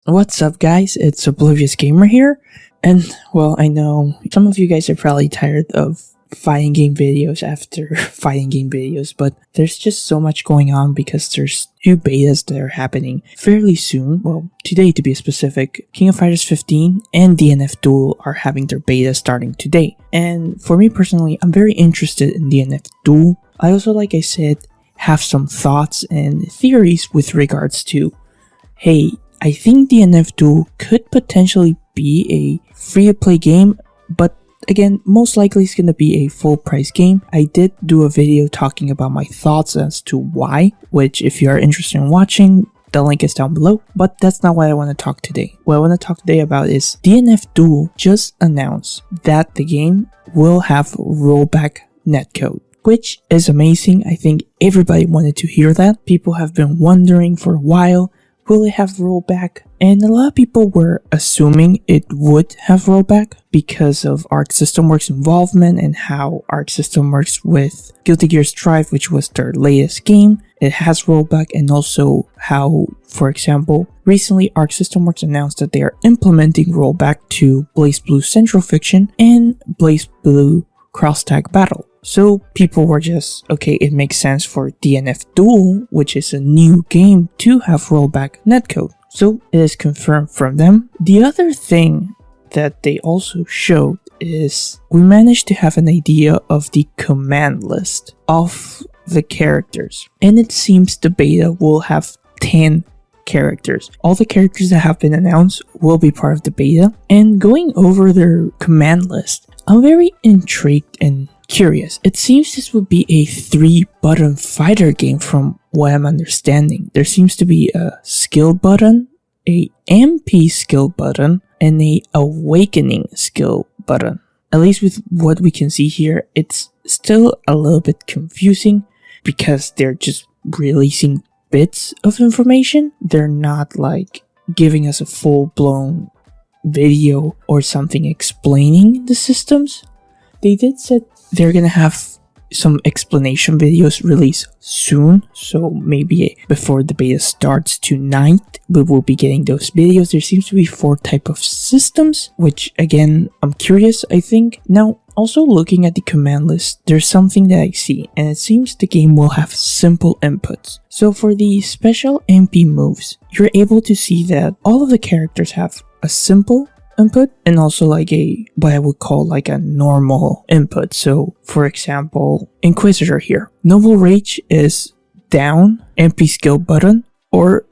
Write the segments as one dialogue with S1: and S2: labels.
S1: What's up, guys? It's Oblivious Gamer here, and well, I know some of you guys are probably tired of fighting game videos after fighting game videos, but there's just so much going on because there's two betas that are happening fairly soon. Well, today to be specific. King of Fighters 15 and DNF Duel are having their beta starting today, and for me personally, I'm very interested in DNF Duel. I also, like I said, have some thoughts and theories with regards to, hey, I think DNF Duel could potentially be a free-to-play game, but again, most likely it's going to be a full-price game. I did do a video talking about my thoughts as to why, which if you are interested in watching, the link is down below, but that's not what I want to talk today. What I want to talk today about is DNF Duel just announced that the game will have rollback netcode, which is amazing. I think everybody wanted to hear that. People have been wondering for a while, will it have rollback? And a lot of people were assuming it would have rollback because of Arc System Works' involvement and how Arc System Works with Guilty Gear Strive, which was their latest game, it has rollback, and also how, for example, recently Arc System Works announced that they are implementing rollback to BlazBlue Central Fiction and BlazBlue Cross Tag Battle. So people were just, okay, it makes sense for DNF Duel, which is a new game, to have rollback netcode. So it is confirmed from them. The other thing that they also showed is we managed to have an idea of the command list of the characters. And it seems the beta will have 10 characters. All the characters that have been announced will be part of the beta. And going over their command list, I'm very intrigued and curious. It seems this would be a 3-button fighter game from what I'm understanding. There seems to be a skill button, a MP skill button, and a awakening skill button. At least with what we can see here, it's still a little bit confusing because they're just releasing bits of information. They're not like giving us a full-blown video or something explaining the systems. They did say they're gonna have some explanation videos released soon, so maybe before the beta starts tonight we will be getting those videos. There seems to be 4 types of systems, which again I'm curious. I think now also looking at the command list, there's something that I see, and it seems the game will have simple inputs. So for the special MP moves, you're able to see that all of the characters have a simple input and also like a what I would call like a normal input. So for example, Inquisitor here, Noble Rage is down, MP skill button, or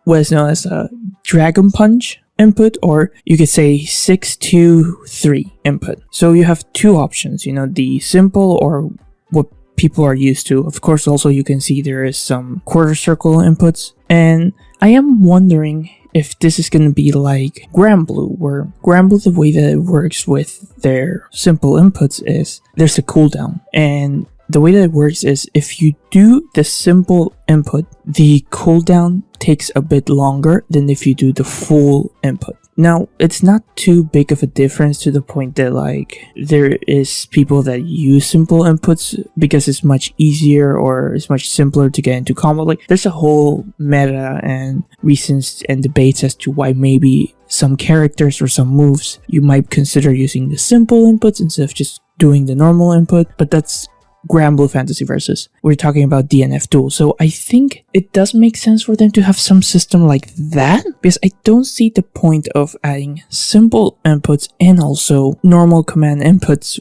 S1: what is known as a Dragon Punch input, or you could say 6-2-3 input. So you have 2 options, the simple or what people are used to. Of course, also you can see there is some quarter circle inputs, and I am wondering if this is going to be like Granblue, where Granblue, the way that it works with their simple inputs is there's a cooldown, and the way that it works is if you do the simple input, the cooldown takes a bit longer than if you do the full input. Now, it's not too big of a difference to the point that like there is people that use simple inputs because it's much easier or it's much simpler to get into combo. Like there's a whole meta and reasons and debates as to why maybe some characters or some moves you might consider using the simple inputs instead of just doing the normal input, but that's Granblue Fantasy Versus. We're talking about DNF Duel. So I think it does make sense for them to have some system like that, because I don't see the point of adding simple inputs and also normal command inputs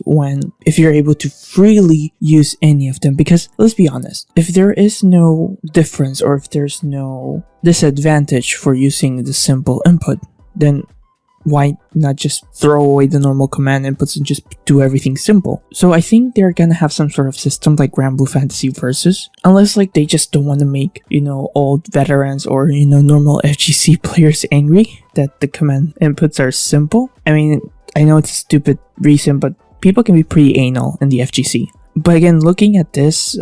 S1: if you're able to freely use any of them. Because let's be honest, if there is no difference or if there's no disadvantage for using the simple input, then why not just throw away the normal command inputs and just do everything simple? So I think they're gonna have some sort of system like Granblue Fantasy Versus, unless like they just don't want to make, old veterans or, normal FGC players angry that the command inputs are simple. I mean, I know it's a stupid reason, but people can be pretty anal in the FGC. But again, looking at this,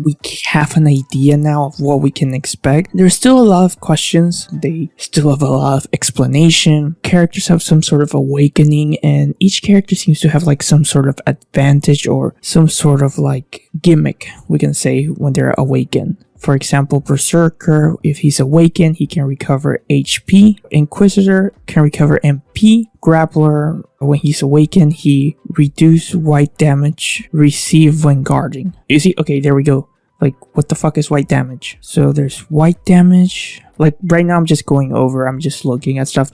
S1: we have an idea now of what we can expect. There's still a lot of questions. They still have a lot of explanation. Characters have some sort of awakening, and each character seems to have like some sort of advantage or some sort of like gimmick, we can say, when they're awakened. For example, Berserker, if he's awakened, he can recover HP. Inquisitor can recover MP. Grappler, when he's awakened, he reduce white damage received when guarding. You see? Okay, there we go. Like, what the fuck is white damage? So there's white damage. Like, right now I'm just going over, I'm just looking at stuff.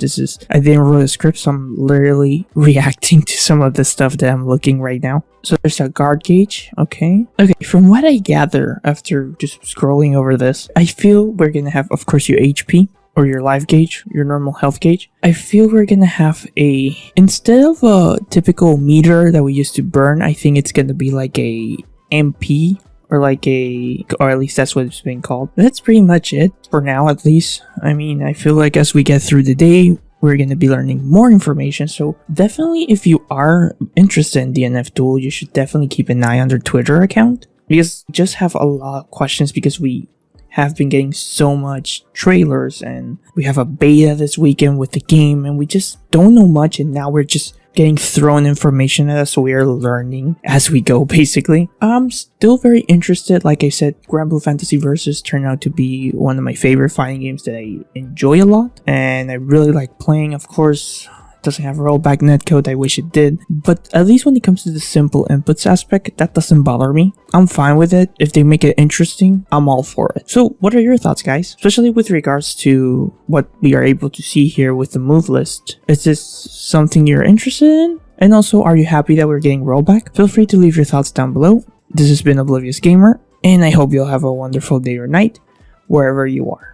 S1: I didn't write a script, so I'm literally reacting to some of the stuff that I'm looking right now. So there's a guard gauge, okay. Okay, from what I gather after just scrolling over this, I feel we're gonna have, of course, your HP, or your life gauge, your normal health gauge. I feel we're gonna have instead of a typical meter that we used to burn, I think it's gonna be like a MP, or at least that's what it's been called. That's pretty much it for now, at least. I mean, I feel like as we get through the day, we're going to be learning more information. So definitely, if you are interested in DNF Duel, you should definitely keep an eye on their Twitter account, because we just have a lot of questions, because we have been getting so much trailers, and we have a beta this weekend with the game, and we just don't know much, and now we're just getting thrown information at us, so we are learning as we go, basically. I'm still very interested. Like I said, Granblue Fantasy Versus turned out to be one of my favorite fighting games that I enjoy a lot, and I really like playing. Of course, it doesn't have rollback netcode. I wish it did, but at least when it comes to the simple inputs aspect, that doesn't bother me. I'm fine with it. If they make it interesting, I'm all for it. So what are your thoughts, guys? Especially with regards to what we are able to see here with the move list. Is this something you're interested in? And also, are you happy that we're getting rollback? Feel free to leave your thoughts down below. This has been Oblivious Gamer, and I hope you'll have a wonderful day or night, wherever you are.